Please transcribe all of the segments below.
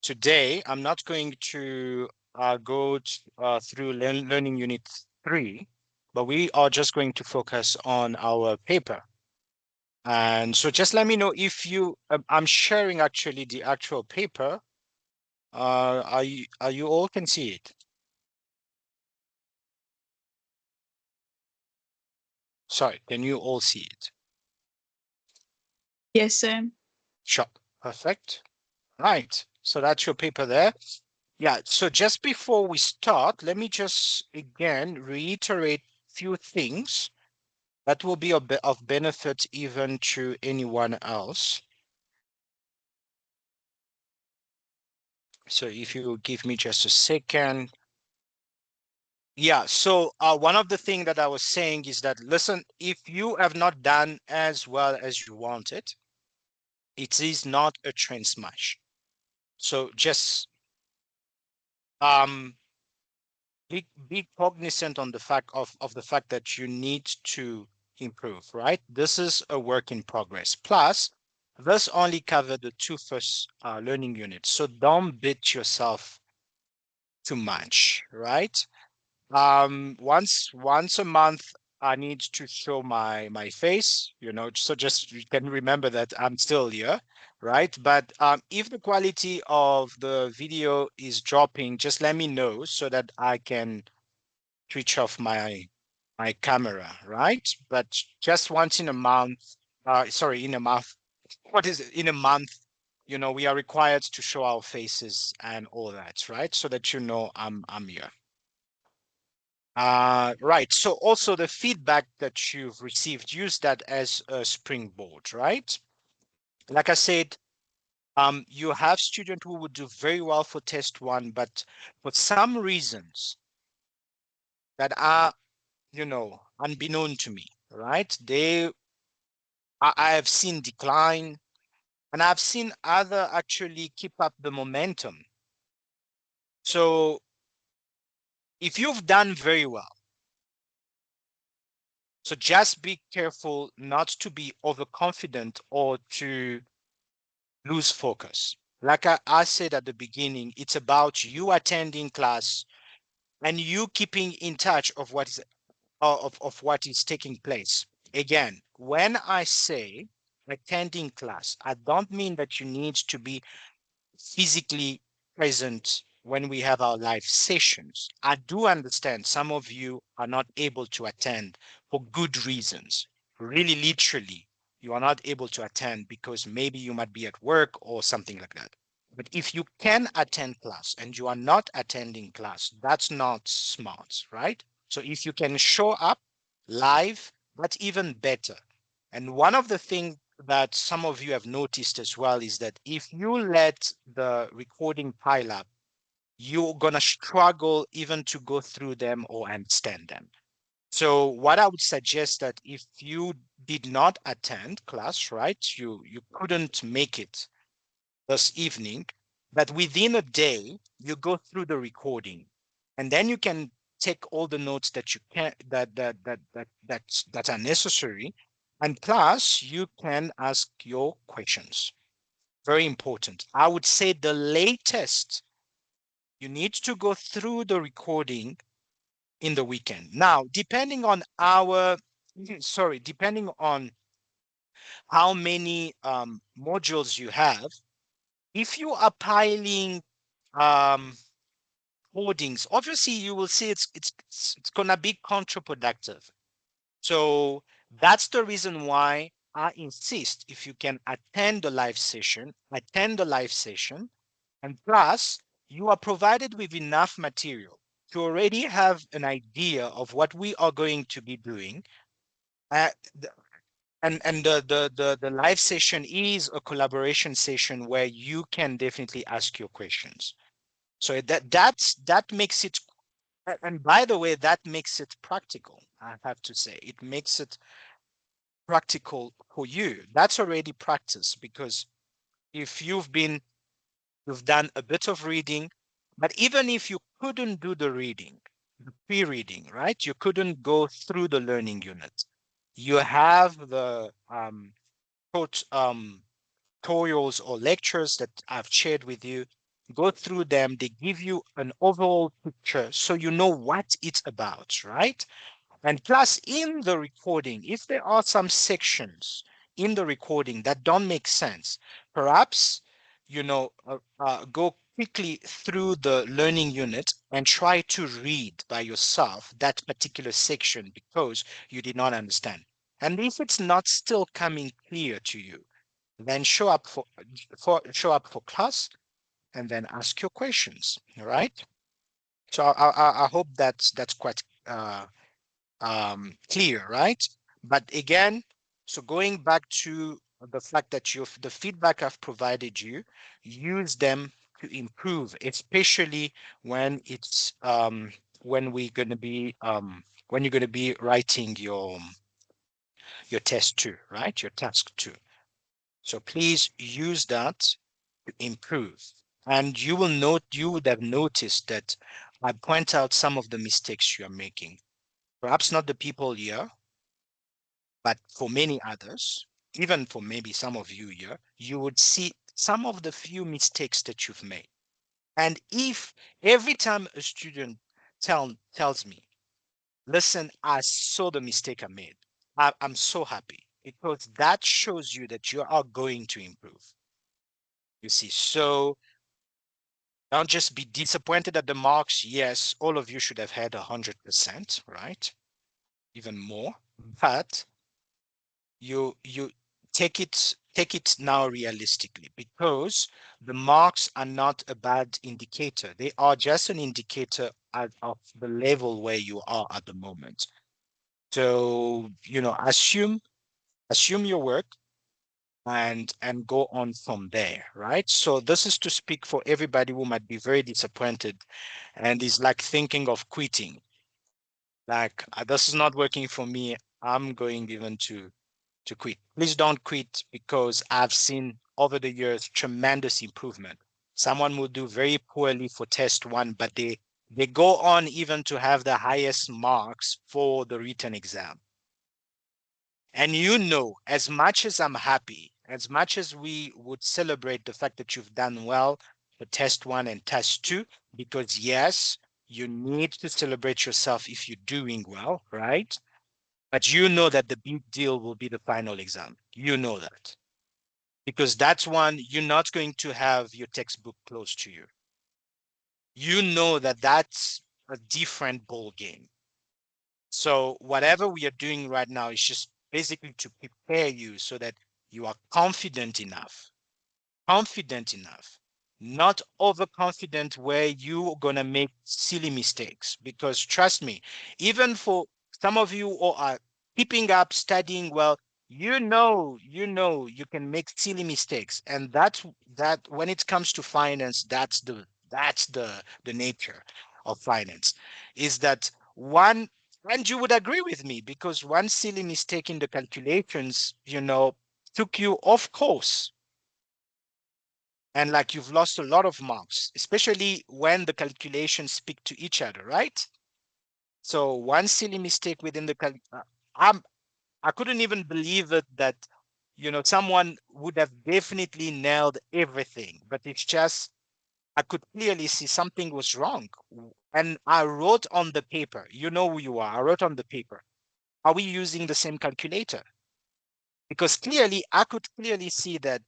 today I'm not going to go through learning unit 3, but we are just going to focus on our paper. And so just let me know if you, I'm sharing actually the actual paper. Are you all can see it? Sorry, can you all see it? Yes, sir. Sure, perfect. Right, so that's your paper there. Yeah, so just before we start, let me just again reiterate few things that will be of benefit even to anyone else. So if you give me just a second. Yeah, so one of the things that I was saying is that, listen, if you have not done as well as you wanted, it is not a train smash. So just um, be cognizant on the fact of the fact that you need to improve, right? This is a work in progress. Plus, this only covered the two first learning units. So don't beat yourself too much, right? Once a month, I need to show my face, so just you can remember that I'm still here, right? But if the quality of the video is dropping, just let me know so that I can switch off my camera, right? But just once in a month, sorry, in a month, what is it? In a month, we are required to show our faces and all that, right? So that I'm here. Right. So also the feedback that you've received, use that as a springboard, right? Like I said, you have students who would do very well for test one, but for some reasons that are, unbeknown to me, right? I have seen decline, and I've seen other actually keep up the momentum. So if you've done very well, so just be careful not to be overconfident or to lose focus. Like I said at the beginning, it's about you attending class and you keeping in touch of what is taking place. Again, when I say attending class, I don't mean that you need to be physically present when we have our live sessions. I do understand some of you are not able to attend for good reasons. Really, literally, you are not able to attend because maybe you might be at work or something like that. But if you can attend class and you are not attending class, that's not smart, right? So if you can show up live, that's even better. And one of the things that some of you have noticed as well is that if you let the recording pile up, you're going to struggle even to go through them or understand them. So what I would suggest that if you did not attend class, right, you couldn't make it this evening, that within a day you go through the recording, and then you can take all the notes that you can that are necessary, and plus you can ask your questions. Very important. I would say the latest you need to go through the recording in the weekend. Now, depending on depending on how many modules you have, if you are piling um, holdings, obviously you will see it's gonna be counterproductive. So that's the reason why I insist if you can attend the live session, and plus you are provided with enough material to already have an idea of what we are going to be doing. Uh, and the live session is a collaboration session where you can definitely ask your questions. So that makes it, and by the way, that makes it practical. I have to say, it makes it practical for you. That's already practice because if you've done a bit of reading, but even if you couldn't do the reading, the pre-reading, right? You couldn't go through the learning unit. You have the quote tutorials or lectures that I've shared with you. go through them. They give you an overall picture so you know what it's about, right? And plus, in the recording, if there are some sections in the recording that don't make sense, perhaps, go quickly through the learning unit and try to read by yourself that particular section because you did not understand. And if it's not still coming clear to you, then show up for class and then ask your questions. All right. So I hope that's quite clear, right? But again, so going back to the fact that the feedback I've provided you, use them to improve, especially when it's when we're going to be when you're going to be writing your test two, right? Your task two. So please use that to improve. And you would have noticed that I point out some of the mistakes you are making. Perhaps not the people here, but for many others, even for maybe some of you here, you would see some of the few mistakes that you've made. And if every time a student tells me, listen, I saw the mistake I made, I'm so happy because that shows you that you are going to improve. You see, so don't just be disappointed at the marks. Yes, all of you should have had 100%, right? Even more, but you take it now realistically because the marks are not a bad indicator. They are just an indicator of the level where you are at the moment. So, assume your work and go on from there, right? So this is to speak for everybody who might be very disappointed and is like thinking of quitting. Like, this is not working for me. I'm going even to quit. Please don't quit because I've seen over the years tremendous improvement. Someone will do very poorly for test one, but they go on even to have the highest marks for the written exam. And as much as I'm happy, as much as we would celebrate the fact that you've done well for test one and test two, because yes, you need to celebrate yourself if you're doing well, right? But you know that the big deal will be the final exam. You know that. Because that's one you're not going to have your textbook close to you. You know that that's a different ball game. So whatever we are doing right now is just basically to prepare you so that you are confident enough, not overconfident where you're going to make silly mistakes. Because trust me, even for some of you who are keeping up, studying well, you can make silly mistakes. And that when it comes to finance, that's the nature of finance, is that one, and you would agree with me because one silly mistake in the calculations, took you off course, and like you've lost a lot of marks, especially when the calculations speak to each other, right? So one silly mistake within I'm, I couldn't even believe it that, someone would have definitely nailed everything, but it's just, I could clearly see something was wrong. And I wrote on the paper, you know who you are, I wrote on the paper, are we using the same calculator? Because clearly, I could clearly see that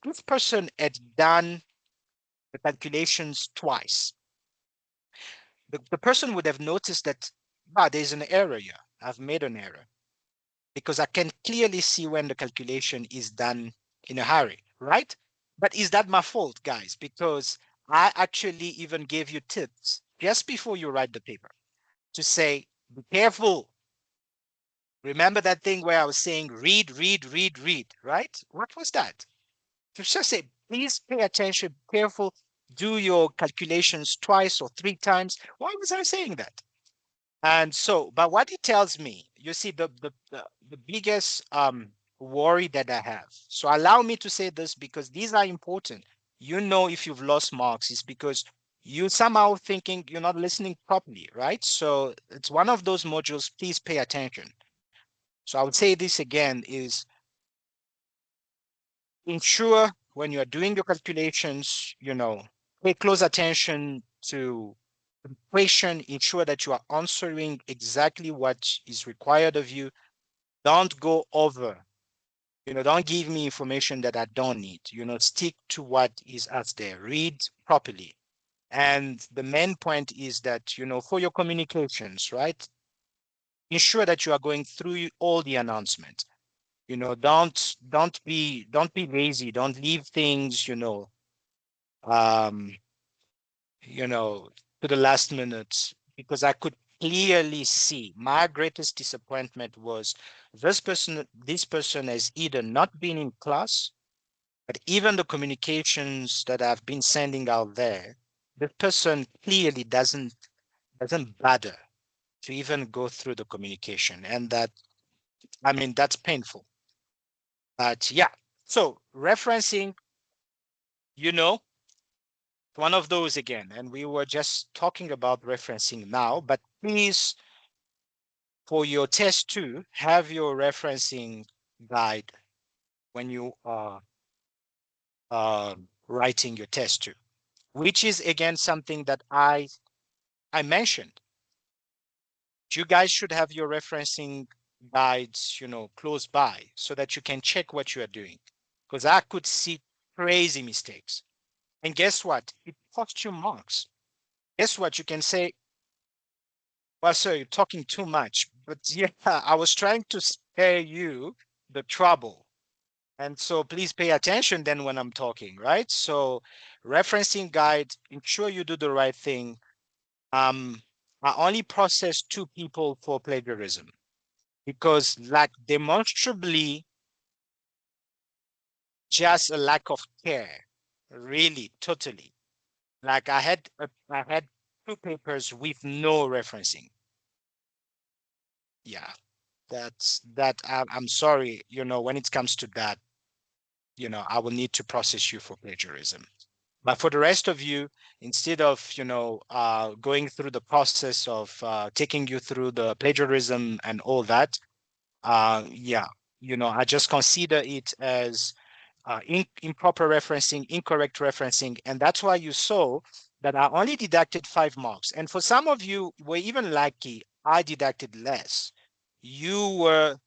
this person had done the calculations twice. The person would have noticed that, there's an error here. I've made an error because I can clearly see when the calculation is done in a hurry, right? But is that my fault, guys? Because I actually even gave you tips just before you write the paper to say, be careful. Remember that thing where I was saying, read, read, read, read, right? What was that? To just say, please pay attention, be careful, do your calculations twice or three times. Why was I saying that? And so, but what it tells me, you see, the biggest worry that I have. So allow me to say this because these are important. If you've lost marks, it's because you somehow thinking you're not listening properly, right? So it's one of those modules. Please pay attention. So I would say this again is ensure when you are doing your calculations, pay close attention to the question, ensure that you are answering exactly what is required of you. Don't go over, don't give me information that I don't need, stick to what is out there, read properly. And the main point is that, for your communications, right? Ensure that you are going through all the announcements. Don't be lazy. Don't leave things, um, you know, to the last minute, because I could clearly see my greatest disappointment was this person has either not been in class, but even the communications that I've been sending out there, the person clearly doesn't bother to even go through the communication. And that, I mean, that's painful. But yeah, so referencing, you know, one of those again, and we were just talking about referencing now, but please, for your test two, have your referencing guide when you are writing your test two, which is again something that I mentioned. You guys should have your referencing guides, close by so that you can check what you are doing. Because I could see crazy mistakes. And guess what? It costs you marks. Guess what? You can say, well, sir, you're talking too much. But yeah, I was trying to spare you the trouble. And so please pay attention then when I'm talking, right? So referencing guide, ensure you do the right thing. I only process two people for plagiarism because like demonstrably just a lack of care, really, totally. Like I had two papers with no referencing. Yeah, I'm sorry, when it comes to that, I will need to process you for plagiarism. But for the rest of you, instead of, going through the process of taking you through the plagiarism and all that, yeah, I just consider it as improper referencing, incorrect referencing. And that's why you saw that I only deducted 5 marks. And for some of you were even lucky, I deducted less. You were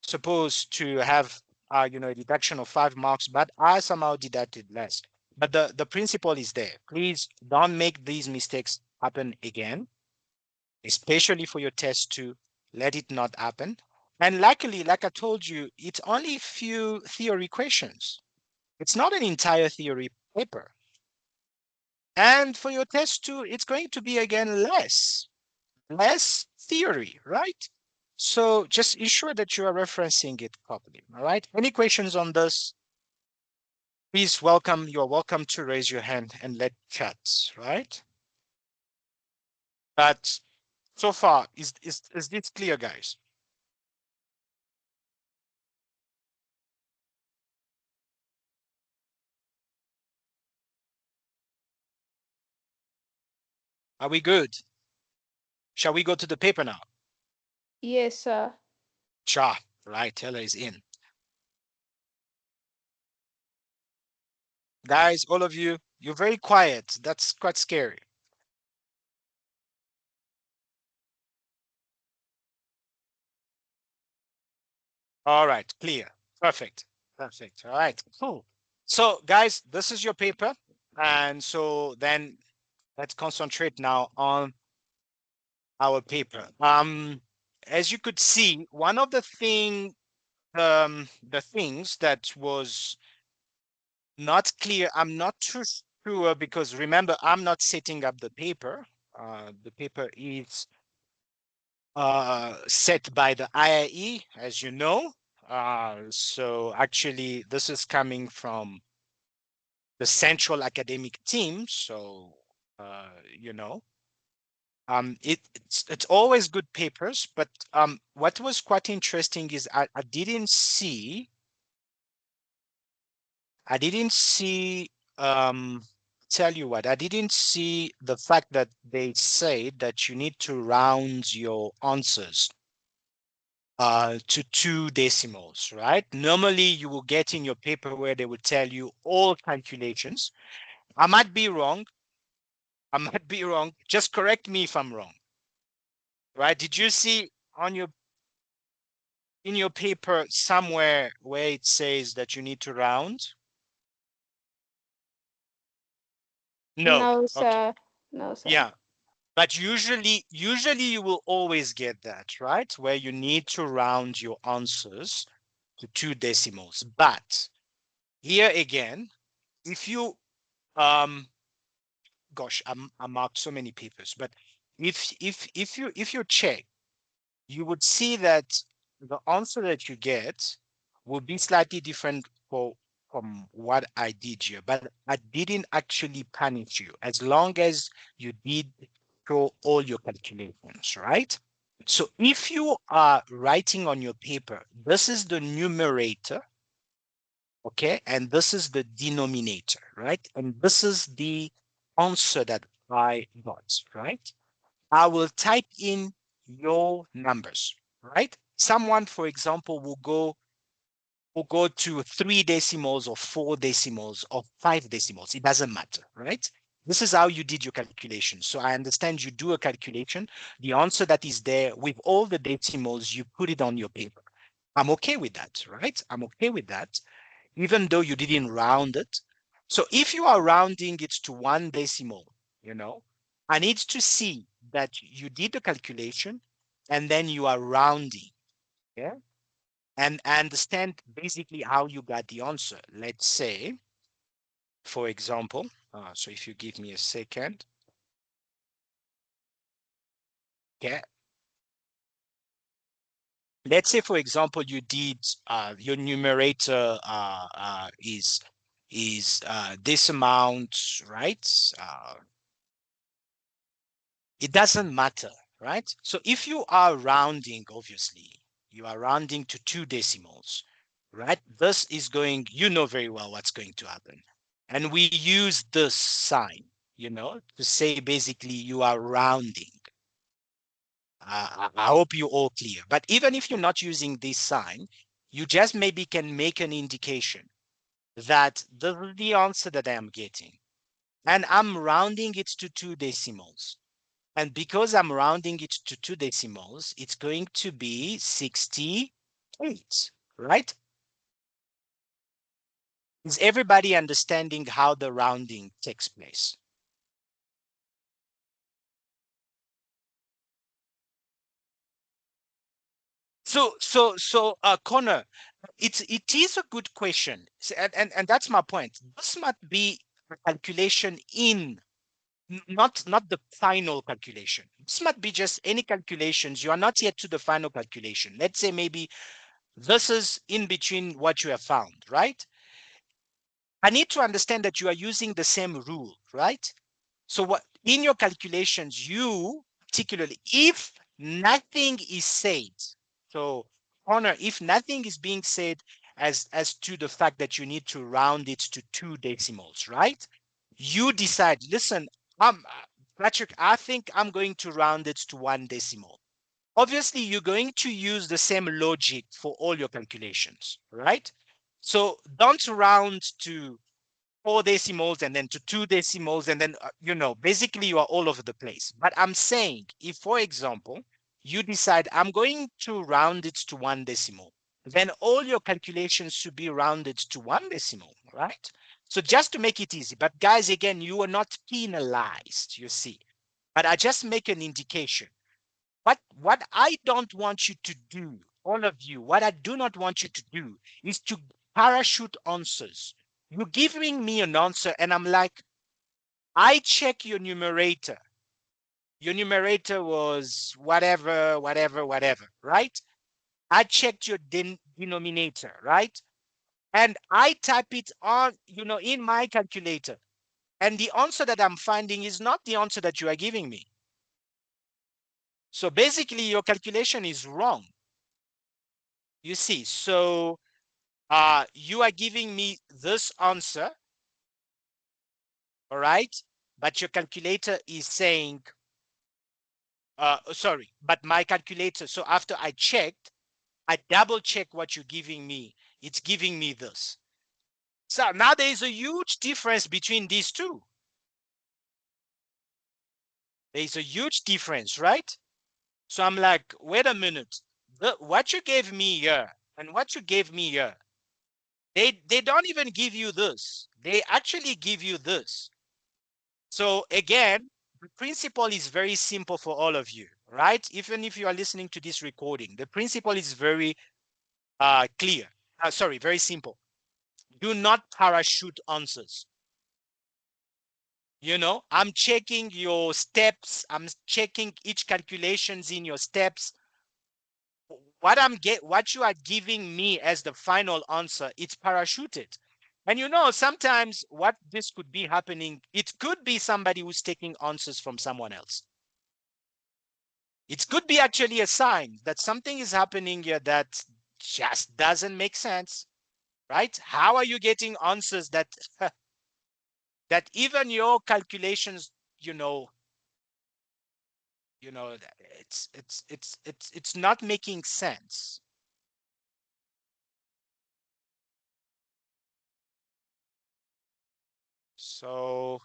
supposed to have, a deduction of 5 marks, but I somehow deducted less. But the principle is there. Please don't make these mistakes happen again, especially for your test two. Let it not happen. And luckily, like I told you, it's only few theory questions. It's not an entire theory paper. And for your test two, it's going to be again less theory, right? So just ensure that you are referencing it properly. All right. Any questions on this? Please welcome. You're welcome to raise your hand and let chat. Right. But so far, is this clear, guys? Are we good? Shall we go to the paper now? Yes, sir. Cha. Right. Taylor is in. Guys, all of you, you're very quiet. That's quite scary. All right, clear. Perfect. Perfect. All right, cool. So, guys, this is your paper. And so then let's concentrate now on our paper. As you could see, one of the things that was not clear, I'm not too sure because remember, I'm not setting up the paper. The paper is set by the IIE, as you know. So actually, this is coming from the central academic team. So, uh, you know, it's always good papers. But what was quite interesting is I didn't see. Um, tell you what, I didn't see the fact that they say that you need to round your answers to 2 decimals, right? Normally, you will get in your paper where they would tell you all calculations. I might be wrong. I might be wrong. Just correct me if I'm wrong. Right? Did you see on your in your paper somewhere where it says that you need to round? No. No, Okay. sir. No, sir. Yeah. But usually you will always get that, right? Where you need to round your answers to 2 decimals. But here again, if you gosh, I marked so many papers, but if you check, you would see that the answer that you get will be slightly different from what I did here. But I didn't actually punish you as long as you did show all your calculations, right? So if you are writing on your paper, this is the numerator, okay? And this is the denominator, right? And this is the answer that I got, right? I will type in your numbers, right? Someone, for example, will go to 3 decimals or 4 decimals or 5 decimals. It doesn't matter, right? This is how you did your calculation. So I understand you do a calculation. The answer that is there with all the decimals, you put it on your paper. I'm okay with that, right? I'm okay with that, even though you didn't round it. So if you are rounding it to 1 decimal, I need to see that you did the calculation and then you are rounding. Yeah. And understand basically how you got the answer. Let's say, for example, so if you give me a second, okay. Let's say, for example, you did your numerator is this amount, right? It doesn't matter, right? So if you are rounding, obviously, you are rounding to 2 decimals, right? This is going, you know very well what's going to happen. And we use this sign, to say basically you are rounding. I hope you're all clear. But even if you're not using this sign, you just maybe can make an indication that this is the answer that I am getting. And I'm rounding it to 2 decimals. And because I'm rounding it to 2 decimals, it's going to be 68, right? Is everybody understanding how the rounding takes place? So, Connor, it is a good question. And that's my point. This might be a calculation not the final calculation. This might be just any calculations. You are not yet to the final calculation. Let's say maybe this is in between what you have found, right? I need to understand that you are using the same rule, right? So what in your calculations, you particularly, if nothing is said, so Honor, if nothing is being said as to the fact that you need to round it to 2 decimals, right? You decide, listen, Patrick, I think I'm going to round it to 1 decimal. Obviously, you're going to use the same logic for all your calculations, right? So don't round to 4 decimals and then to 2 decimals and then basically you are all over the place. But I'm saying if, for example, you decide I'm going to round it to 1 decimal, then all your calculations should be rounded to 1 decimal, right? So just to make it easy. But guys, again, you are not penalized, you see. But I just make an indication. What I don't want you to do, all of you, what I do not want you to do is to parachute answers. You're giving me an answer, and I'm like, I check your numerator. Your numerator was whatever, whatever, whatever, right? I checked your denominator, right? And I type it on, in my calculator. And the answer that I'm finding is not the answer that you are giving me. So basically, your calculation is wrong. You see, so you are giving me this answer, all right? But your calculator is saying, sorry, but my calculator, so after I checked, I double check what you're giving me. It's giving me this. So now there is a huge difference between these two. There's a huge difference, right? So I'm like, wait a minute. What you gave me here and what you gave me here, they don't even give you this. They actually give you this. So again, the principle is very simple for all of you, right? Even if you are listening to this recording, the principle is very clear. Sorry, very simple. Do not parachute answers. You know, I'm checking your steps. I'm checking each calculations in your steps. What you are giving me as the final answer, it's parachuted. And you know, sometimes what this could be happening, it could be somebody who's taking answers from someone else. It could be actually a sign that something is happening here that just doesn't make sense, right? How are you getting answers that that even your calculations, you know, it's not making sense. So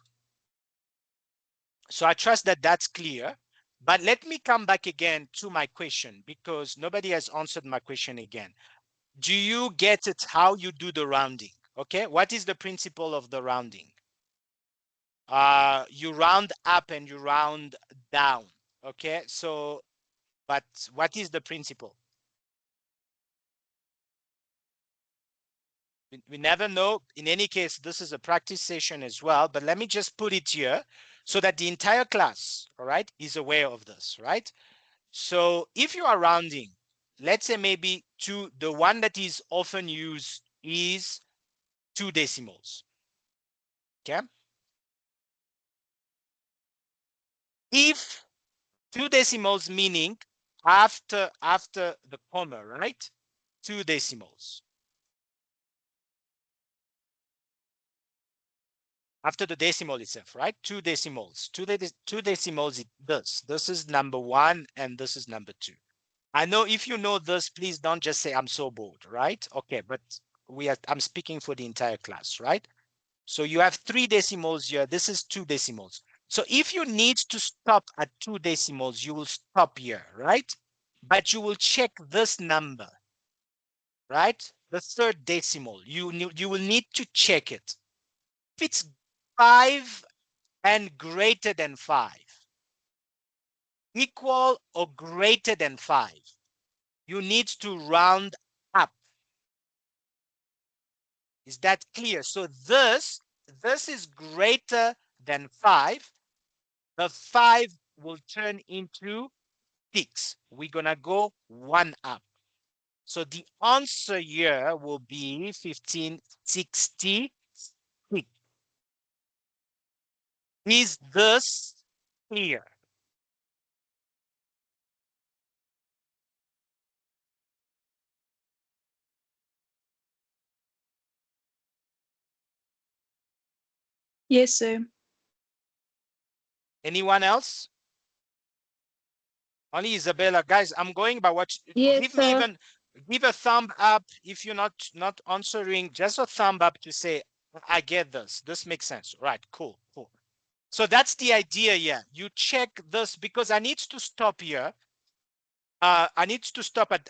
I trust that that's clear. But let me come back again to my question because nobody has answered my question again. Do you get it how you do the rounding? Okay, what is the principle of the rounding? You round up and you round down. Okay, so but what is the principle? We never know. In any case, this is a practice session as well, but let me just put it here so that the entire class, all right, is aware of this, right? So if you are rounding, let's say maybe to the one that is often used is 2 decimals. Okay. If 2 decimals meaning after the comma, right? 2 decimals. After the decimal itself, right? 2 decimals. Two decimals it does. This is number 1 and this is number 2. I know if you know this, please don't just say I'm so bored, right? Okay, but I'm speaking for the entire class, right? So you have 3 decimals here. This is 2 decimals. So if you need to stop at 2 decimals, you will stop here, right? But you will check this number, right? The third decimal. You will need to check it. If it's 5 and greater than 5, equal or greater than 5, you need to round up. Is that clear? So this is greater than 5. The 5 will turn into 6. We're gonna go 1 up. So the answer here will be 1566. Is this clear? Yes, sir. Anyone else? Only Isabella. Guys, I'm going by what Yes, give me sir. even give a thumb up if you're not answering, just a thumb up to say I get this. This makes sense. Right, cool, cool. So that's the idea here. You check this because I need to stop here. I need to stop at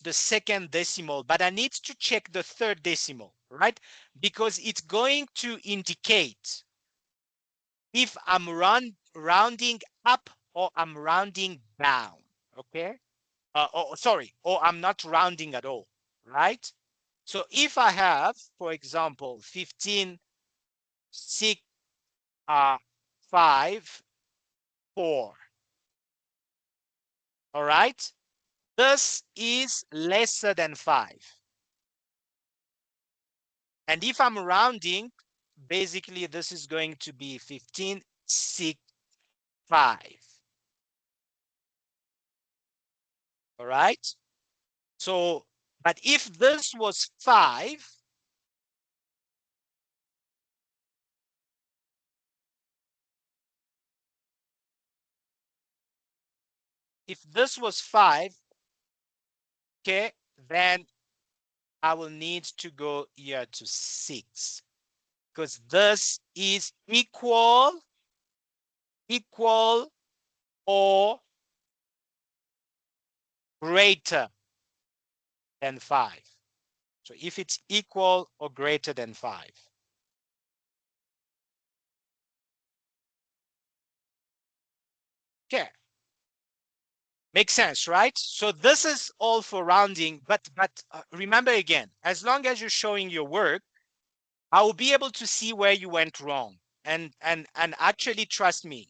the second decimal, but I need to check the third decimal, right? Because it's going to indicate if I'm rounding up or I'm rounding down, okay? Sorry, or I'm not rounding at all, right? So if I have, for example, 15, 6, 5, 4, all right? This is lesser than 5. And if I'm rounding, basically this is going to be 15, 6, 5. All right? So, but if this was 5, if this was 5, okay, then I will need to go here to 6 because this is equal equal or greater than 5. So if it's equal or greater than 5. Okay. Makes sense, right? So this is all for rounding, but remember again, as long as you're showing your work, I will be able to see where you went wrong. And actually trust me,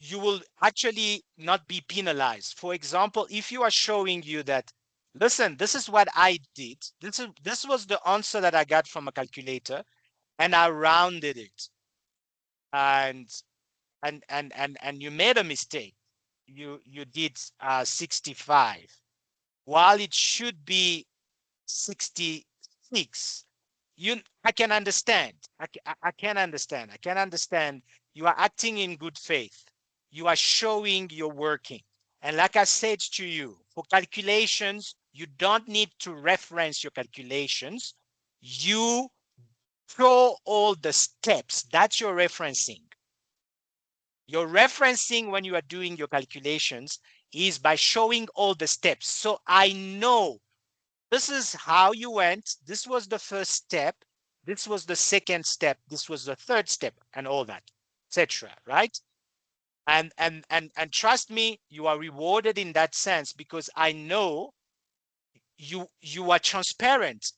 you will actually not be penalized. For example, if you are showing you that, listen, this is what I did. This was the answer that I got from a calculator, and I rounded it. And and you made a mistake. You did 65 while it should be 66. I can understand. I can understand. I can understand. You are acting in good faith. You are showing you're working. And like I said to you, for calculations, you don't need to reference your calculations. You show all the steps that you're referencing. You're referencing when you are doing your calculations is by showing all the steps. So I know this is how you went. This was the first step. This was the second step. This was the third step, and all that, etc. Right? And trust me, you are rewarded in that sense because I know you are transparent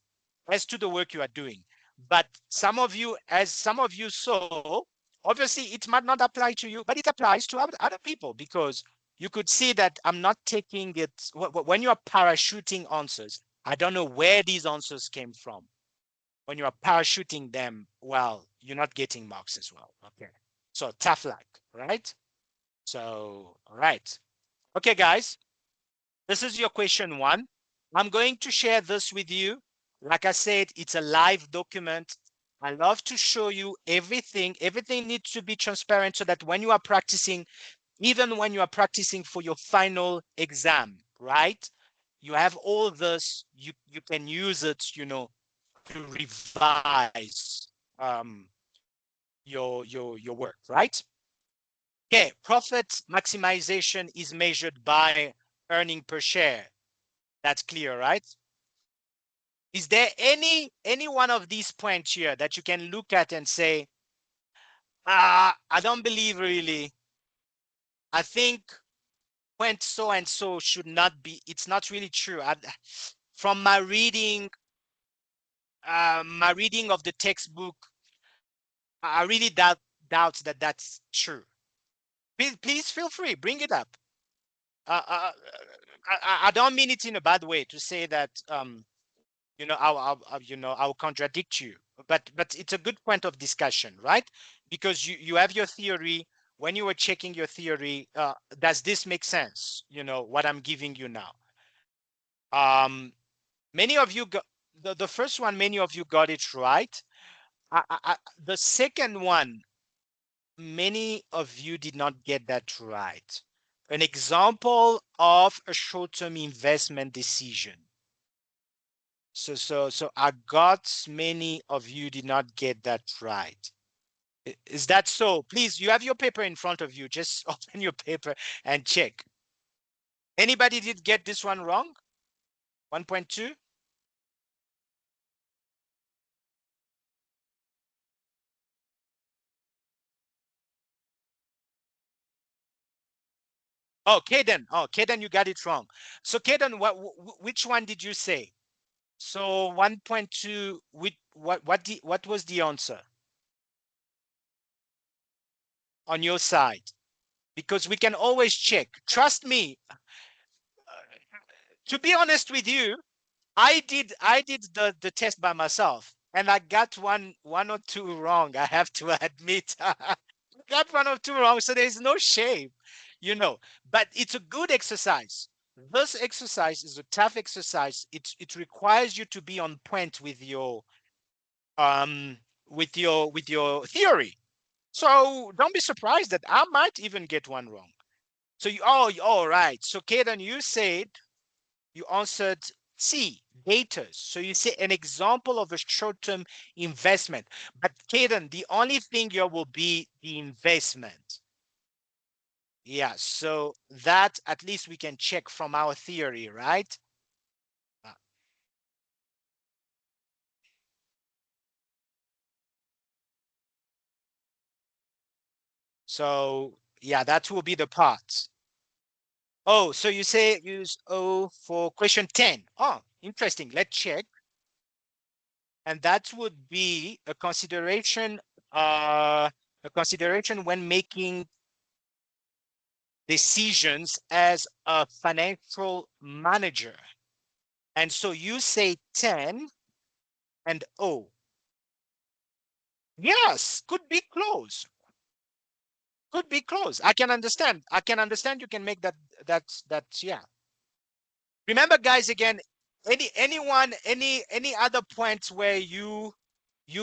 as to the work you are doing. But some of you, as some of you saw, obviously it might not apply to you, but it applies to other people because you could see that I'm not taking it when you are parachuting answers. I don't know where these answers came from. When you are parachuting them, well, you're not getting marks as well. Okay. So tough luck, right? So, all right. Okay, guys, this is your question 1. I'm going to share this with you. Like I said, it's a live document. I love to show you everything. Everything needs to be transparent so that when you are practicing, even when you are practicing for your final exam, right? You have all this, you can use it, to revise your work, right? Okay, profit maximization is measured by earning per share. That's clear, right? Is there any one of these points here that you can look at and say, I don't believe really. I think point so and so should not be. It's not really true. From my reading of the textbook, I really doubt that that's true. Please feel free, bring it up. I don't mean it in a bad way to say that I'll contradict you, but it's a good point of discussion, right? Because you have your theory. When you were checking your theory, does this make sense? What I'm giving you now. Many of you got the first one. Many of you got it right. The second one, many of you did not get that right. An example of a short-term investment decision. So I got many of you did not get that right. Is that so? Please, you have your paper in front of you. Just open your paper and check. Anybody did get this one wrong? 1.2? Oh, Kaden. Oh, Kaden, you got it wrong. So Kaden, which one did you say? So 1.2, what was the answer on your side? Because we can always check. Trust me. To be honest with you, I did the test by myself and I got one or two wrong. I have to admit. I got one or two wrong, so there's no shame, but it's a good exercise. This exercise is a tough exercise. It requires you to be on point with your with your theory. So don't be surprised that I might even get one wrong. So all right. So Kaden, you said you answered C, data. So you say an example of a short-term investment. But Kaden, the only thing here will be the investment. Yeah, so that at least we can check from our theory, right? So yeah, that will be the part. Oh, so you say use O for question 10. Oh, interesting. Let's check. And that would be a consideration when making decisions as a financial manager. And so you say 10 and O. Yes, could be close. Could be close. I can understand. I can understand you can make that. That's yeah. Remember, guys, again, any other points where you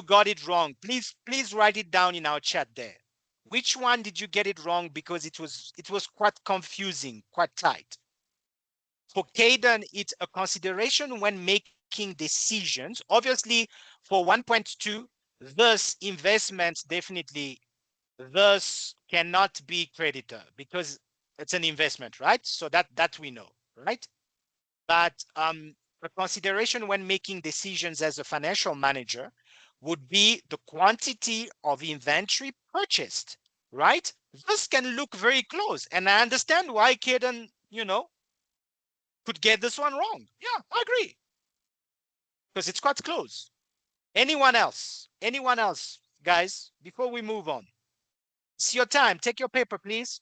got it wrong, please write it down in our chat there. Which one did you get it wrong? Because it was quite confusing, quite tight. For Caden, it's a consideration when making decisions. Obviously, for 1.2, this investment definitely thus cannot be creditor because it's an investment, right? So that we know, right? But a consideration when making decisions as a financial manager would be the quantity of inventory purchased, right? This can look very close. And I understand why Kaden, could get this one wrong. Yeah, I agree. Because it's quite close. Anyone else? Anyone else, guys, before we move on? It's your time. Take your paper, please.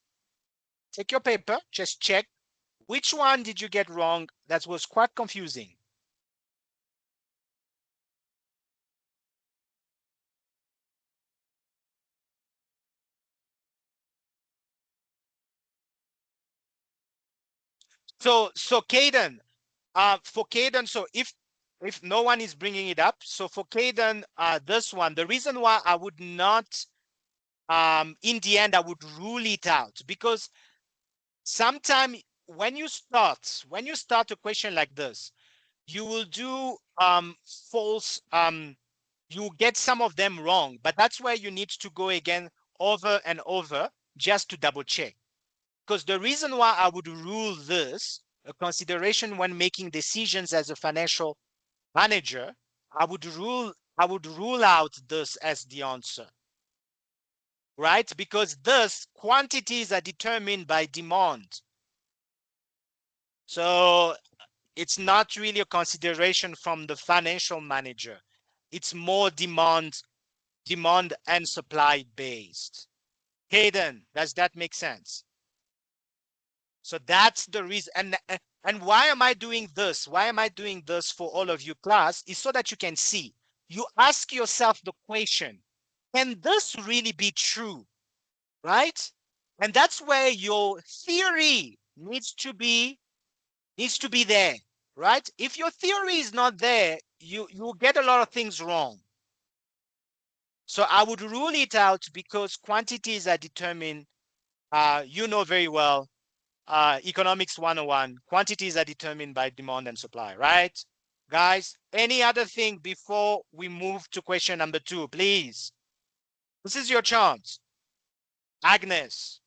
Take your paper. Just check. Which one did you get wrong? That was quite confusing. So Caden, for Caden, so if no one is bringing it up, so for Caden, this one, the reason why I would not, in the end, I would rule it out because sometime when you start a question like this, you will do false, you get some of them wrong, but that's where you need to go again over and over just to double check. Because the reason why I would rule this a consideration when making decisions as a financial manager, I would rule out this as the answer, right? Because this quantities are determined by demand. So it's not really a consideration from the financial manager. It's more demand and supply based. Hayden, does that make sense? So that's the reason. And why am I doing this? Why am I doing this for all of you class? Is so that you can see. You ask yourself the question, can this really be true? Right? And that's where your theory needs to be there, right? If your theory is not there, you get a lot of things wrong. So I would rule it out because quantities are determined, you know very well, economics 101, quantities are determined by demand and supply, right? Guys, any other thing before we move to question number 2, please? This is your chance. Agnes,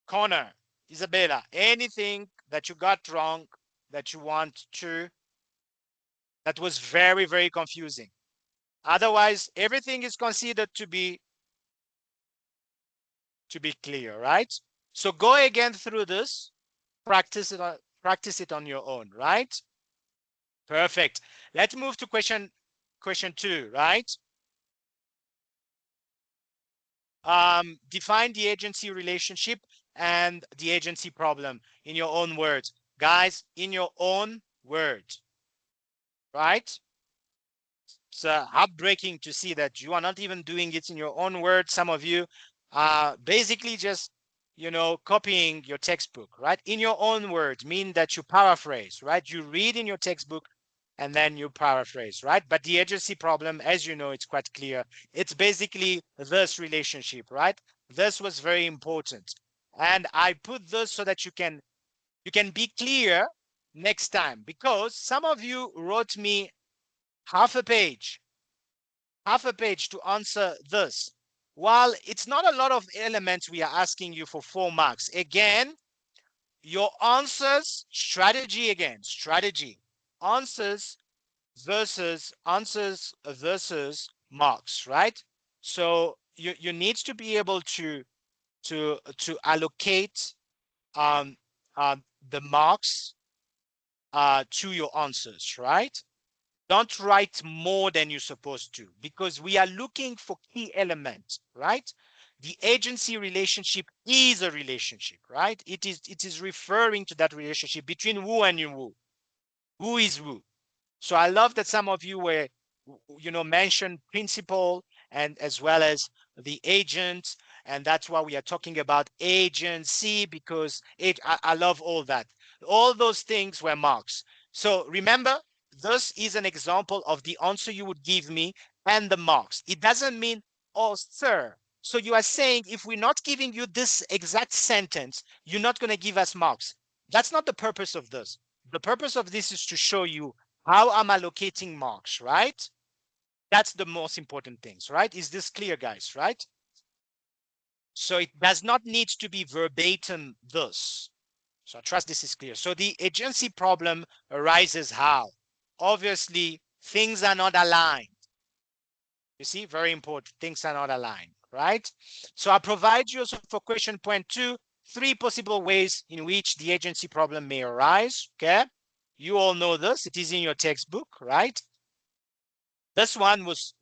Connor, Isabella, anything that you got wrong that you want to, that was very, very confusing. Otherwise, everything is considered to be clear, right? So go again through this, practice it on your own, right? Perfect. Let's move to question 2, right? Define the agency relationship and the agency problem in your own words. Guys, in your own words, right? It's heartbreaking to see that you are not even doing it in your own words. Some of you are basically just, copying your textbook, right? In your own words, mean that you paraphrase, right? You read in your textbook and then you paraphrase, right? But the agency problem, as you know, it's quite clear. It's basically this relationship, right? This was very important. And I put this so that you can You can be clear next time, because some of you wrote me half a page to answer this. While it's not a lot of elements, we are asking you for 4 marks. Again, your answers, strategy again, strategy, answers versus marks, right? So you need to be able to allocate um, the marks to your answers, right? Don't write more than you're supposed to, because we are looking for key elements, right? The agency relationship is a relationship, right? It is referring to that relationship between who and you. Who is who? So I love that some of you were, mentioned principal and as well as the agent. And that's why we are talking about agency, because I love all that. All those things were marks. So remember, this is an example of the answer you would give me and the marks. It doesn't mean, oh, sir. So you are saying if we're not giving you this exact sentence, you're not going to give us marks. That's not the purpose of this. The purpose of this is to show you how I'm allocating marks, right? That's the most important things, right? Is this clear, guys, right? So it does not need to be verbatim this. So I trust this is clear. So the agency problem arises how? Obviously, things are not aligned. You see, very important. Things are not aligned, right? So I provide you also for question point 2, 3 possible ways in which the agency problem may arise, okay? You all know this. It is in your textbook, right? This one was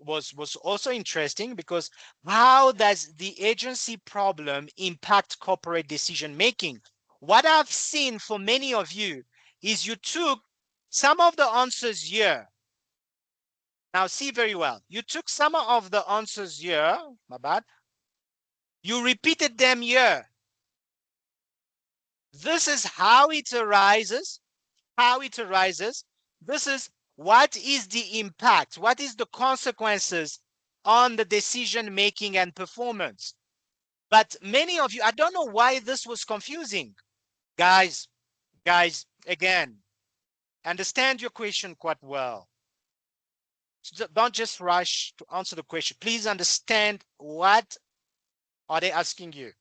also interesting, because how does the agency problem impact corporate decision making? What I've seen for many of you is you took some of the answers here. Now see very well. You took some of the answers here, my bad. You repeated them here. This is how it arises. This is what is the impact, what is the consequences on the decision making and performance. But many of you, I don't know why this was confusing. Guys, again, understand your question quite well. Don't just rush to answer the question. Please understand, what are they asking you?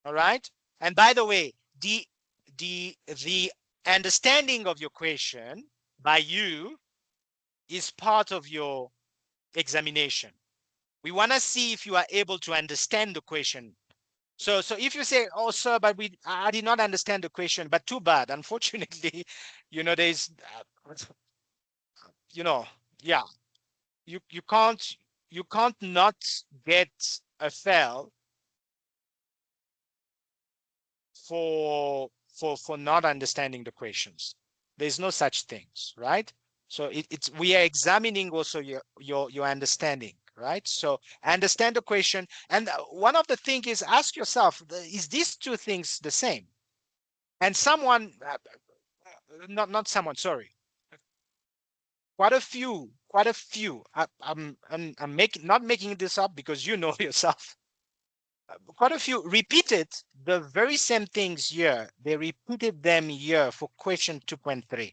All right. And by the way, the understanding of your question by you is part of your examination. We want to see if you are able to understand the question. So if you say, oh, sir, but I did not understand the question, but too bad. Unfortunately, there's, yeah, you can't not get a fail for not understanding the questions. There's no such things, right? So it's we are examining also your understanding, right? So understand the question, and one of the things is, ask yourself, is these two things the same? And someone, not someone, sorry, quite a few. I'm making not making this up, because you know yourself. Quite a few repeated the very same things here. They repeated them here for question 2.3.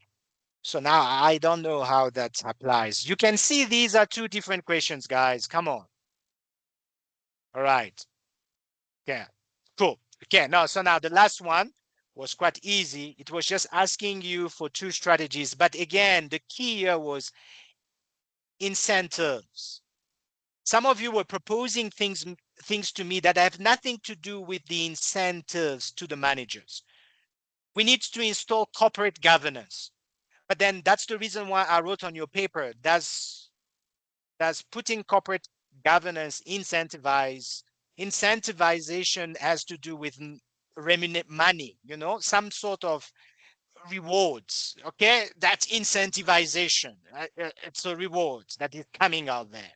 So now I don't know how that applies. You can see these are two different questions, guys. Come on. All right. Yeah. Cool. Okay. Now, so now the last one was quite easy. It was just asking you for 2 strategies. But again, the key here was incentives. Some of you were proposing things to me that have nothing to do with the incentives to the managers. We need to install corporate governance. But then that's the reason why I wrote on your paper, does putting corporate governance incentivization has to do with money, some sort of rewards. Okay, that's incentivization. It's a reward that is coming out there.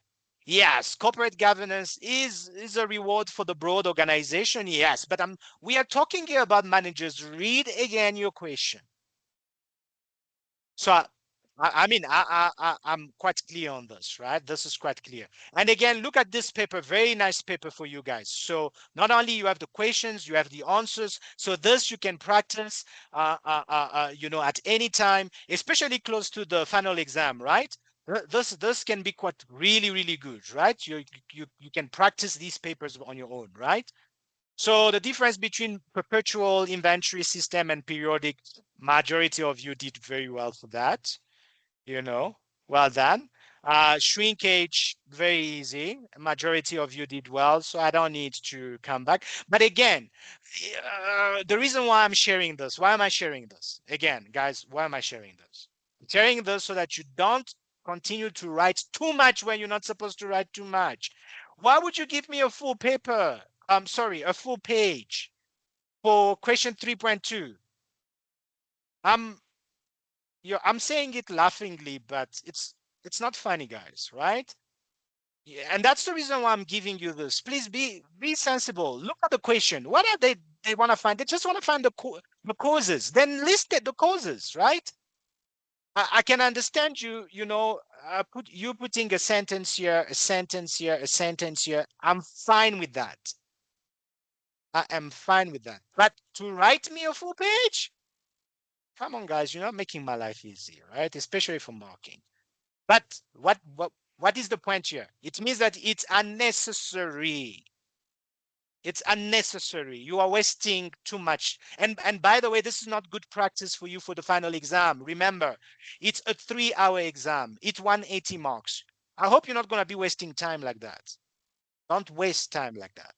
Yes, corporate governance is a reward for the broad organization. Yes, but we are talking here about managers. Read again your question. So I mean, I'm quite clear on this, right? This is quite clear. And again, look at this paper, very nice paper for you guys. So not only you have the questions, you have the answers. So this you can practice, at any time, especially close to the final exam, right? This can be quite really good, right? You can practice these papers on your own, right? So the difference between perpetual inventory system and periodic, majority of you did very well for that. Well done. Shrinkage, very easy. Majority of you did well, so I don't need to come back. But again, the reason why I'm sharing this, why am I sharing this? Again, guys, why am I sharing this? I'm sharing this so that you don't continue to write too much when you're not supposed to write too much. Why would you give me a full paper? I'm sorry, a full page for question 3.2? I'm I'm saying it laughingly, but it's not funny, guys, right? Yeah, and that's the reason why I'm giving you this. Please be sensible. Look at the question. What are they want to find? They just want to find the causes. Then list it, the causes, right? I can understand you putting a sentence here, a sentence here, a sentence here. I'm fine with that. I am fine with that. But to write me a full page, come on, guys, you're not making my life easy, right? Especially for marking. But what is the point here? It means that it's unnecessary. It's unnecessary. You are wasting too much. And by the way, this is not good practice for you for the final exam. Remember, it's a 3-hour exam. It's 180 marks. I hope you're not going to be wasting time like that. Don't waste time like that.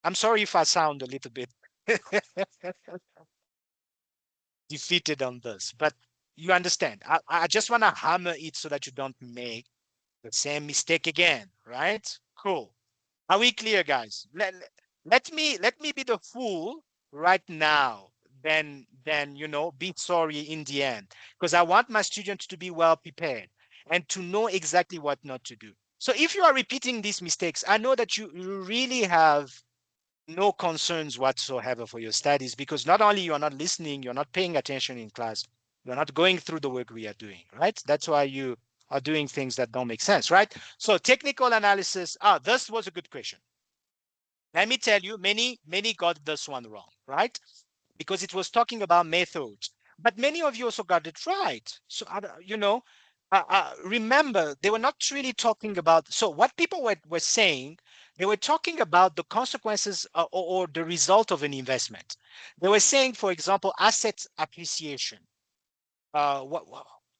I'm sorry if I sound a little bit defeated on this, but you understand. I just want to hammer it so that you don't make the same mistake again, right? Cool. Are we clear, guys? Let me be the fool right now. Then be sorry in the end, because I want my students to be well prepared and to know exactly what not to do. So if you are repeating these mistakes, I know that you really have no concerns whatsoever for your studies, because not only you're not listening, you're not paying attention in class, you're not going through the work we are doing, right? That's why you are doing things that don't make sense, right? So technical analysis, this was a good question. Let me tell you, many got this one wrong, right? Because it was talking about methods, but many of you also got it right. So remember, they were not really talking about. So what people were saying, they were talking about the consequences, or the result of an investment. They were saying, for example, asset appreciation. What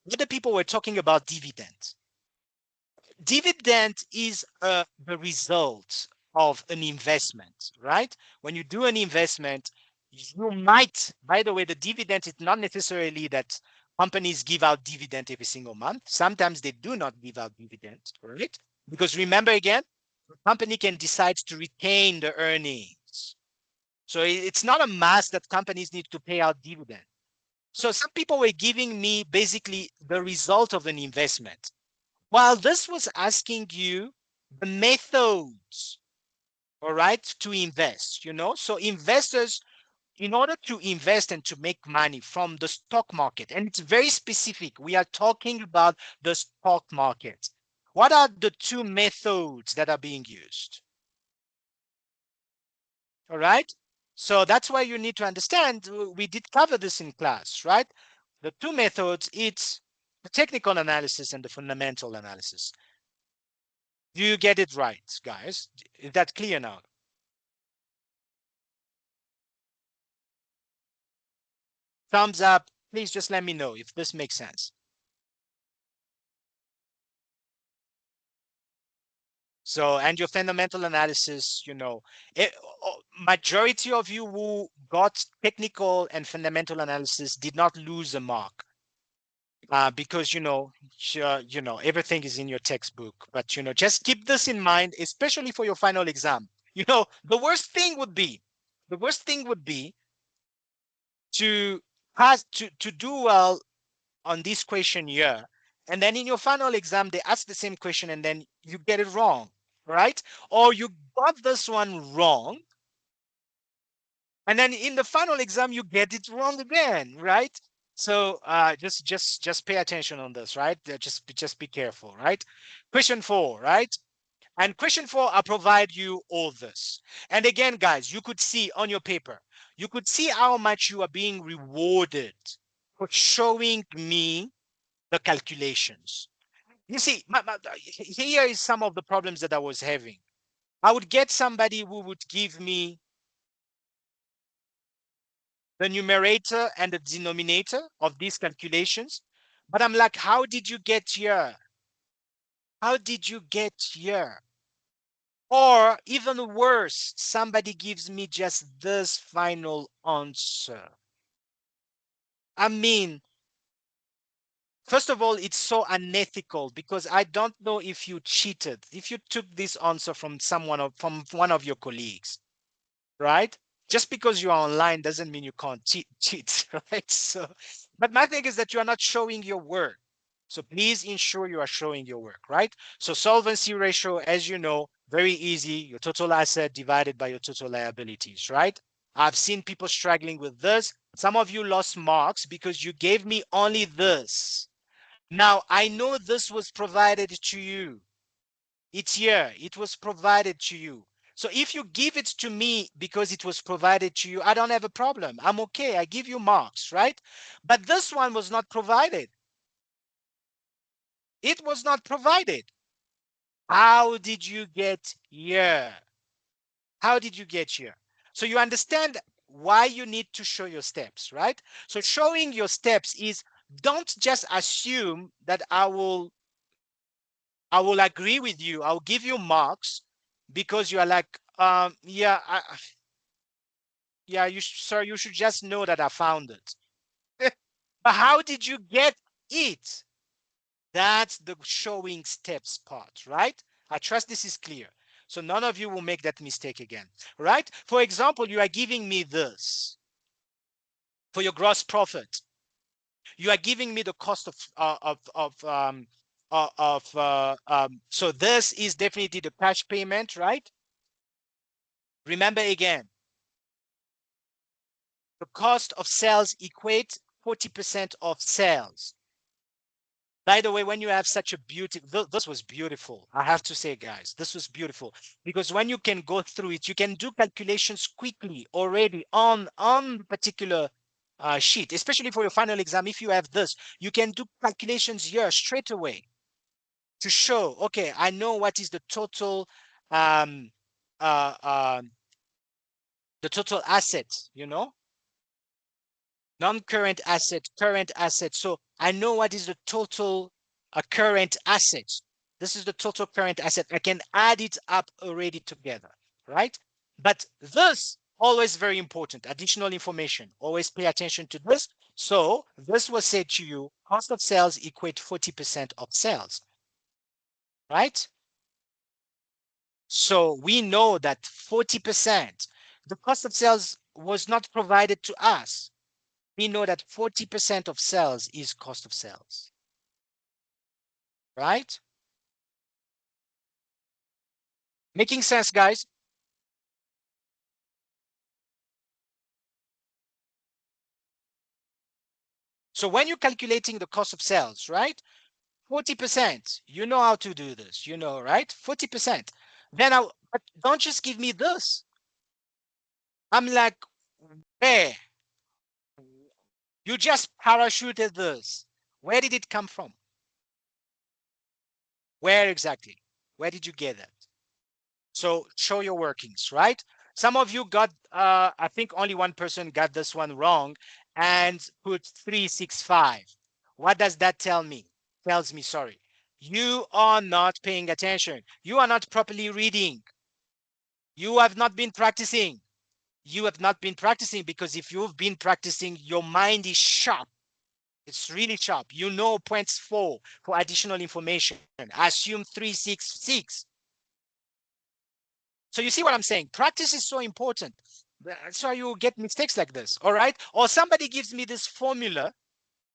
the people were talking about dividends. Dividend is the result of an investment, right? When you do an investment, you might, by the way, the dividend is not necessarily that companies give out dividend every single month. Sometimes they do not give out dividends, right? Because remember again, the company can decide to retain the earnings. So it's not a must that companies need to pay out dividend. So some people were giving me basically the result of an investment, while this was asking you the methods, all right, to invest. So investors, in order to invest and to make money from the stock market, and it's very specific, we are talking about the stock market. What are the two methods that are being used? All right. So that's why you need to understand, we did cover this in class, right? The two methods, it's the technical analysis and the fundamental analysis. Do you get it right, guys? Is that clear now? Thumbs up. Please just let me know if this makes sense. So, and your fundamental analysis, majority of you who got technical and fundamental analysis did not lose a mark, because, everything is in your textbook. But, just keep this in mind, especially for your final exam. The worst thing would be to pass, to do well on this question here, and then in your final exam they ask the same question and then you get it wrong, right? Or you got this one wrong, and then in the final exam you get it wrong again, right? So just pay attention on this, right? Just be careful, right? Question 4, right? And question 4, I provide you all this. And again, guys, you could see on your paper, you could see how much you are being rewarded for showing me the calculations. You see, here is some of the problems that I was having. I would get somebody who would give me the numerator and the denominator of these calculations, but I'm like, how did you get here? How did you get here? Or even worse, somebody gives me just this final answer. I mean, first of all, it's so unethical because I don't know if you cheated, if you took this answer from from one of your colleagues, right? Just because you are online doesn't mean you can't cheat, right? So, but my thing is that you are not showing your work. So please ensure you are showing your work, right? So solvency ratio, as you know, very easy, your total asset divided by your total liabilities, right? I've seen people struggling with this. Some of you lost marks because you gave me only this. Now, I know this was provided to you. It's here. It was provided to you. So if you give it to me because it was provided to you, I don't have a problem. I'm okay. I give you marks, right? But this one was not provided. It was not provided. How did you get here? How did you get here? So you understand why you need to show your steps, right? So showing your steps is, don't just assume that I will agree with you. I'll give you marks because you are like, yeah, yeah, sir, you should just know that I found it. But how did you get it? That's the showing steps part, right? I trust this is clear. So none of you will make that mistake again, right? For example, you are giving me this for your gross profit. You are giving me the cost so this is definitely the cash payment, right? Remember again, the cost of sales equate 40% of sales. By the way, when you have such a beautiful, this was beautiful. I have to say, guys, this was beautiful because when you can go through it, you can do calculations quickly already on particular sheet, especially for your final exam. If you have this, you can do calculations here straight away to show, okay, I know what is um, uh, uh, the total asset, you know, non-current asset, current asset. So I know what is the total current asset. This is the total current asset. I can add it up already together, right? But this always very important. Additional information. Always pay attention to this. So this was said to you, cost of sales equate 40% of sales, right? So we know that 40%, the cost of sales was not provided to us. We know that 40% of sales is cost of sales, right? Making sense, guys? So when you're calculating the cost of sales, right? 40%, you know how to do this, you know, right? 40%. Then but don't just give me this. I'm like, where? You just parachuted this. Where did it come from? Where exactly? Where did you get that? So show your workings, right? Some of you got, I think only one person got this one wrong and put 365. What does that tell me? Tells me, sorry, you are not paying attention. You are not properly reading. You have not been practicing. You have not been practicing because if you've been practicing, your mind is sharp. It's really sharp. You know points for additional information. Assume 366. So you see what I'm saying? Practice is so important. That's why you get mistakes like this. All right. Or somebody gives me this formula,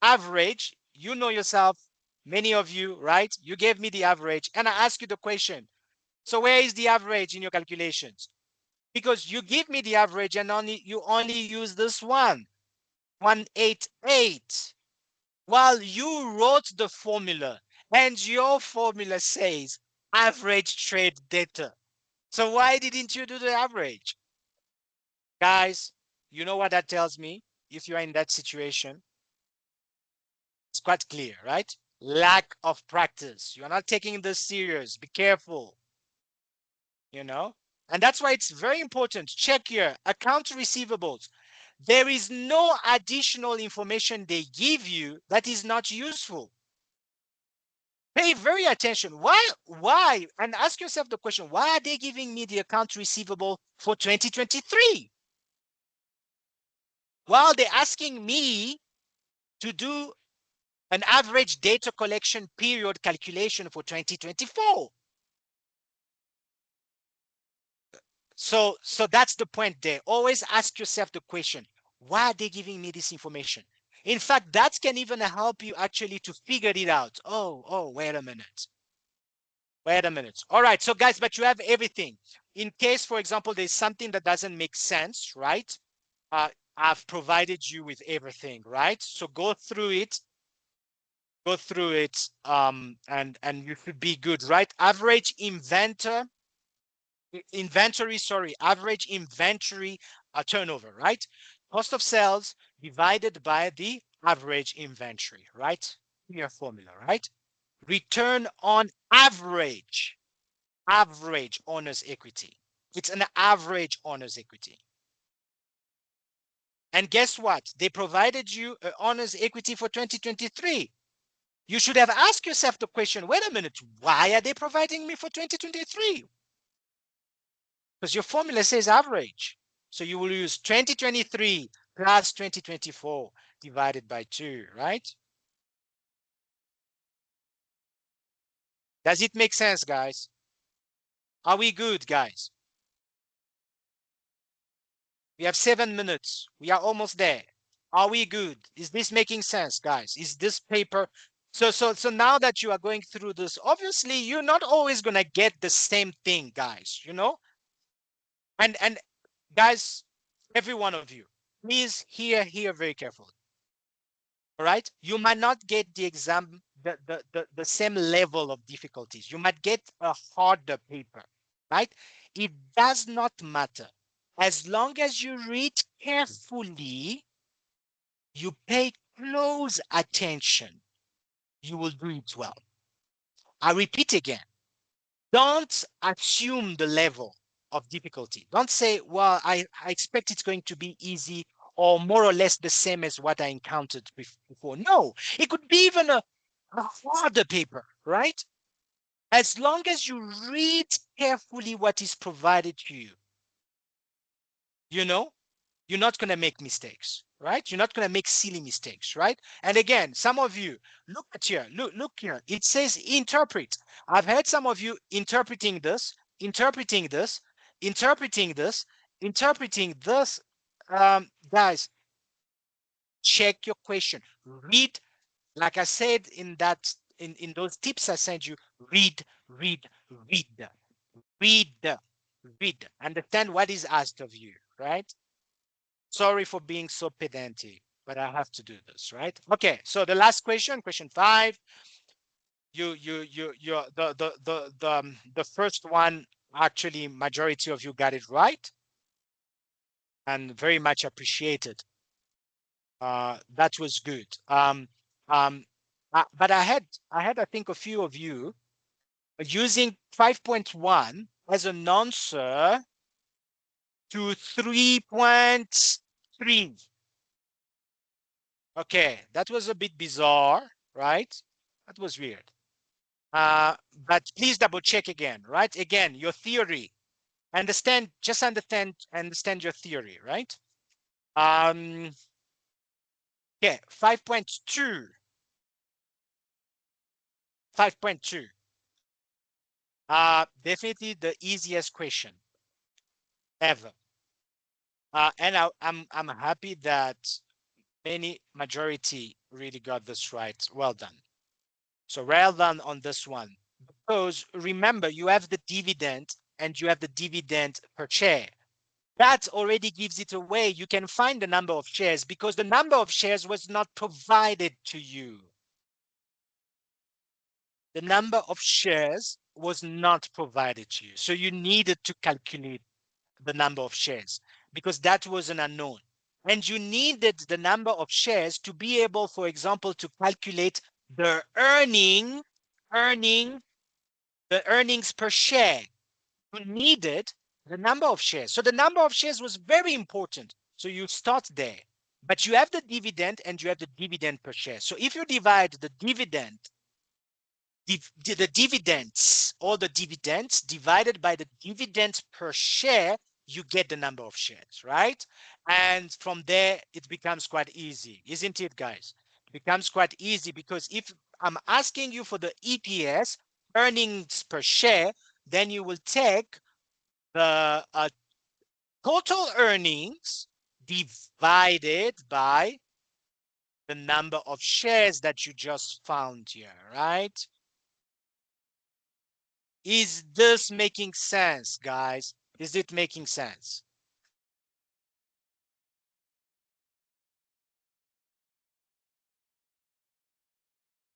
average. You know yourself, many of you, right? You gave me the average and I ask you the question. So where is the average in your calculations? Because you give me the average and you only use this one, 188. while you wrote the formula and your formula says average trade data. So why didn't you do the average? Guys, you know what that tells me? If you are in that situation, it's quite clear, right? Lack of practice. You're not taking this serious. Be careful, you know? And that's why it's very important. Check your account receivables. There is no additional information they give you that is not useful. Pay very attention. Why? And ask yourself the question, why are they giving me the account receivable for 2023? While they're asking me to do an average data collection period calculation for 2024. So that's the point there. Always ask yourself the question, why are they giving me this information? In fact, that can even help you actually to figure it out. Oh, wait a minute. Wait a minute. All right, so guys, but you have everything. In case, for example, there's something that doesn't make sense, right? I've provided you with everything, right? So go through it, and you should be good, right? Average average inventory turnover, right? Cost of sales divided by the average inventory, right? Your formula, right? Return on average owner's equity. It's an average owner's equity. And guess what? They provided you an owner's equity for 2023. You should have asked yourself the question, wait a minute, why are they providing me for 2023? Because your formula says average. So you will use 2023 plus 2024 divided by 2, right? Does it make sense, guys? Are we good, guys? We have 7 minutes. We are almost there. Are we good? Is this making sense, guys? Is this paper? So now that you are going through this, obviously you're not always gonna get the same thing, guys, you know? And guys, every one of you, please hear very carefully. All right, you might not get the exam the same level of difficulties. You might get a harder paper, right? It does not matter. As long as you read carefully, you pay close attention, you will do it well. I repeat again, don't assume the level of difficulty. Don't say, well, I expect it's going to be easy or more or less the same as what I encountered before. No, it could be even a harder paper, right? As long as you read carefully what is provided to you, you know, you're not going to make mistakes, right? You're not going to make silly mistakes, right? And again, some of you, look at here, look here. It says interpret. I've heard some of you interpreting this, interpreting this, interpreting this, interpreting this. Guys, check your question. Read, like I said in that, in those tips I sent you, read, read, read, read, read. Understand what is asked of you, right? Sorry for being so pedantic, but I have to do this, right? Okay, so the last question, question 5. The first one, actually, majority of you got it right, and very much appreciated. That was good. But I had, I think, a few of you using 5.1 as an answer to 3.3. Okay, that was a bit bizarre, right? That was weird. But please double check again, right? Again, your theory. Just understand your theory, right? Okay, 5.2. 5.2. Definitely the easiest question ever. And I'm happy that majority really got this right. Well done. So well done on this one. Because remember, you have the dividend and you have the dividend per share. that already gives it away. You can find the number of shares because the number of shares was not provided to you. The number of shares was not provided to you. So you needed to calculate the number of shares because that was an unknown. And you needed the number of shares to be able, for example, to calculate the the earnings per share. You needed the number of shares. So the number of shares was very important. So you start there. But you have the dividend and you have the dividend per share. So if you divide the dividend, the dividends, all the dividends divided by the dividends per share, you get the number of shares, right? And from there, it becomes quite easy, isn't it, guys? It becomes quite easy because if I'm asking you for the EPS, earnings per share, then you will take the total earnings divided by the number of shares that you just found here, right? Is this making sense, guys? Is it making sense?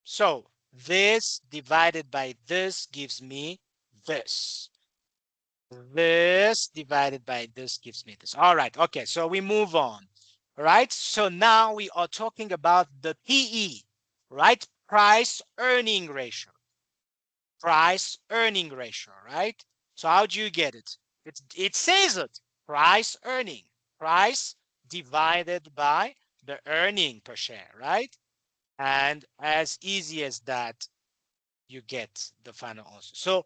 So this divided by this gives me this. This divided by this gives me this. All right. Okay. So we move on. All right. So now we are talking about the PE, right? Price earning ratio. Price earning ratio, right? So how do you get it? It says it. Price earning. Price divided by the earning per share, right? And as easy as that, you get the final answer. So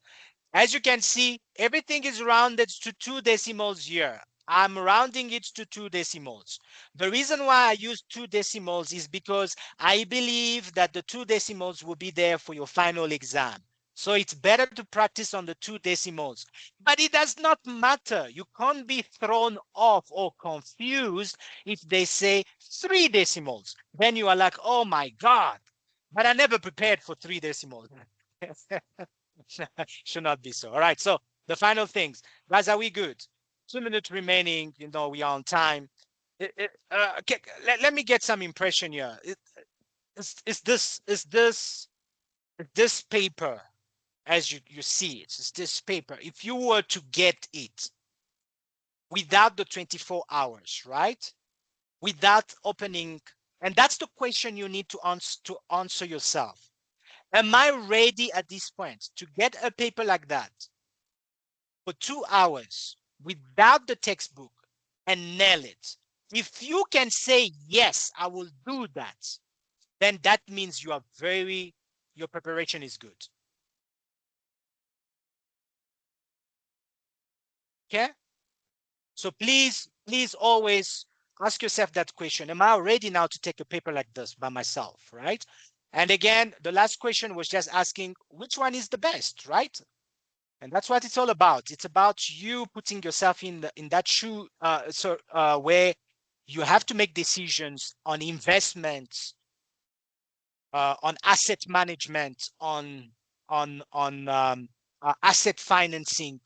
as you can see, everything is rounded to 2 decimals here. I'm rounding it to 2 decimals. The reason why I use 2 decimals is because I believe that the 2 decimals will be there for your final exam. So it's better to practice on the 2 decimals. But it does not matter. You can't be thrown off or confused if they say 3 decimals. Then you are like, oh my God, but I never prepared for 3 decimals. Should not be so. All right. So the final things, guys, are we good? 2 minutes remaining. You know, we are on time. Okay, let me get some impression here. Is this paper as you see it? Is this paper? If you were to get it without the 24 hours, right? Without opening, and that's the question you need to answer yourself. Am I ready at this point to get a paper like that for 2 hours without the textbook and nail it? If you can say, yes, I will do that, then that means your preparation is good. Okay? So please always ask yourself that question. Am I ready now to take a paper like this by myself, right? And again, the last question was just asking which one is the best, right? And that's what it's all about. It's about you putting yourself in that shoe, where you have to make decisions on investments, on asset management, on asset financing.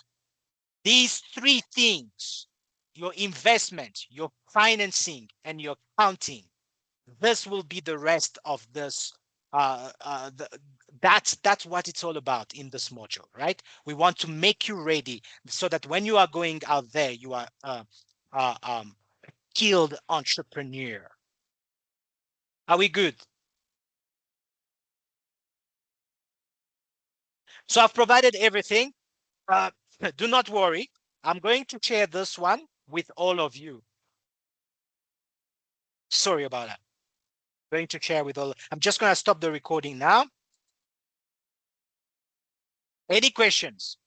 These three things: your investment, your financing, and your counting. This will be the rest of this. That's what it's all about in this module, right? We want to make you ready so that when you are going out there, you are skilled entrepreneur. Are we good? So I've provided everything. Uh, do not worry. I'm going to share this one with all of you. Sorry about that. I'm going to share with all. I'm just going to stop the recording now. Any questions?